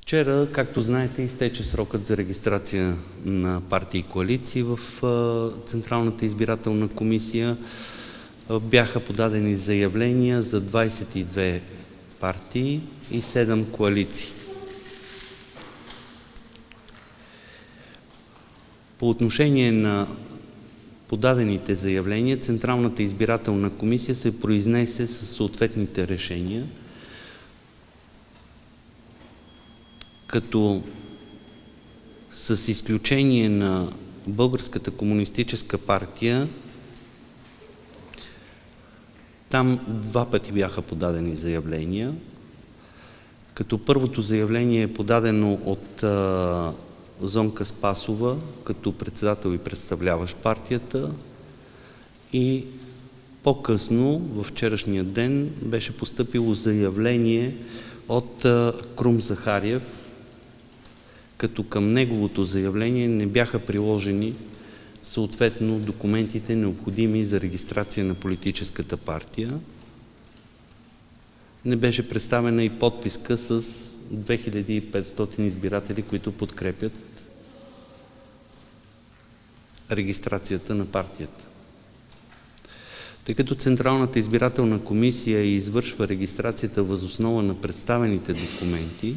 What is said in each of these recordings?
Вчера, както знаете, изтече срокът за регистрация на партии и коалиции в Централната избирателна комисия. Бяха подадени заявления за 22 партии и 7 коалиции. По отношение на подадените заявления, Централната избирателна комисия се произнесе със съответните решения, като с изключение на Българската комунистическа партия, там 2 пъти бяха подадени заявления, като първото заявление е подадено от Зонка Спасова, като председател и представляващ партията, и по-късно, във вчерашния ден, беше постъпило заявление от Крум Захариев, като към неговото заявление не бяха приложени съответно документите, необходими за регистрация на политическата партия. Не беше представена и подписка с 2500 избиратели, които подкрепят регистрацията на партията. Тъй като Централната избирателна комисия извършва регистрацията въз основа на представените документи,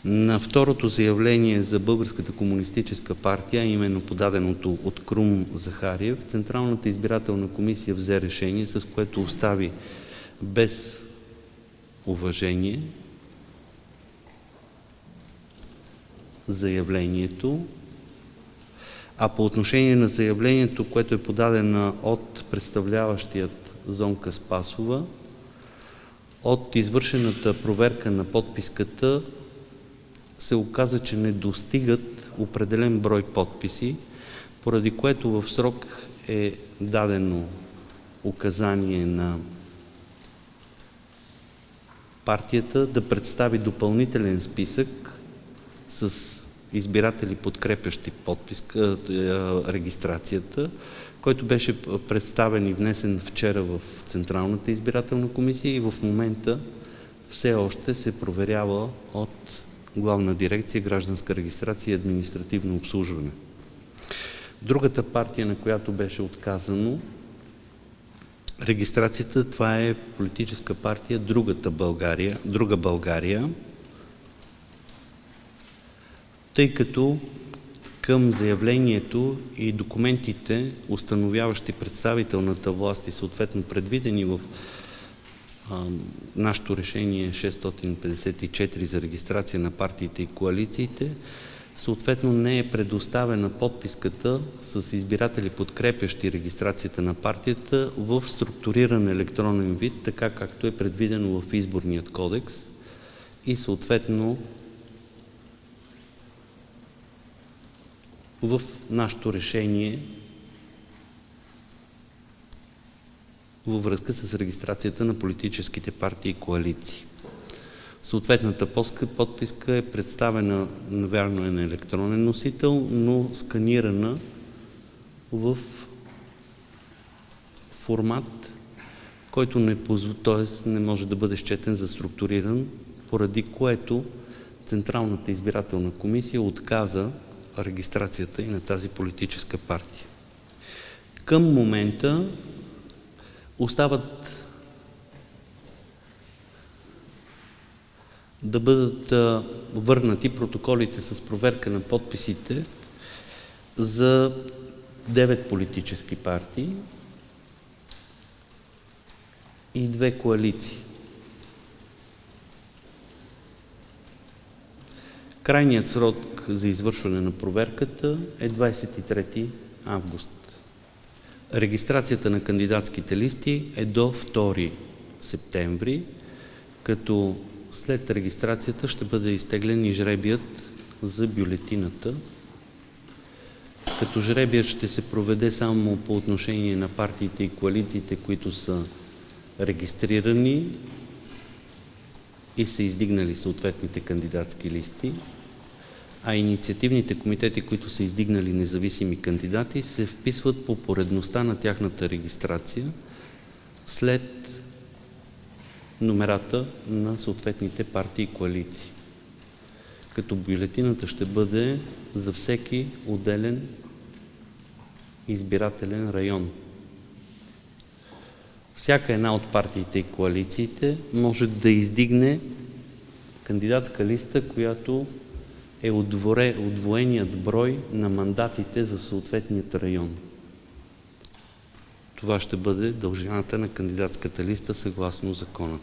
на второто заявление за Българската комунистическа партия, именно подаденото от Крум Захариев, Централната избирателна комисия взе решение, с което остави без уважение заявлението, а по отношение на заявлението, което е подадено от представляващият Зонка Спасова, от извършената проверка на подписката се оказа, че не достигат определен брой подписи, поради което в срок е дадено указание на партията да представи допълнителен списък с избиратели, подкрепящи регистрацията, който беше представен и внесен вчера в Централната избирателна комисия и в момента все още се проверява от Главна дирекция гражданска регистрация и административно обслужване. Другата партия, на която беше отказано регистрацията, това е политическа партия Друга България, тъй като към заявлението и документите, установяващи представителната власт и съответно предвидени в нашето решение 654 за регистрация на партиите и коалициите, съответно не е предоставена подписката с избиратели, подкрепящи регистрацията на партията в структуриран електронен вид, така както е предвидено в Изборният кодекс и съответно в нашето решение във връзка с регистрацията на политическите партии и коалиции. Съответната подписка е представена, навярно е на електронен носител, но сканирана в формат, който не може да бъде счетен за структуриран, поради което Централната избирателна комисия отказа регистрацията и на тази политическа партия. Към момента остават да бъдат върнати протоколите с проверка на подписите за 9 политически партии и 2 коалиции. Крайният срок за извършване на проверката е 23 август. Регистрацията на кандидатските листи е до 2 септември, като след регистрацията ще бъде изтеглен и жребият за бюлетината, като жребият ще се проведе само по отношение на партиите и коалициите, които са регистрирани и са издигнали съответните кандидатски листи, а инициативните комитети, които са издигнали независими кандидати, се вписват по поредността на тяхната регистрация след номерата на съответните партии и коалиции. като бюлетината ще бъде за всеки отделен избирателен район. Всяка една от партиите и коалициите може да издигне кандидатска листа, която е удвоеният брой на мандатите за съответният район. Това ще бъде дължината на кандидатската листа съгласно закона.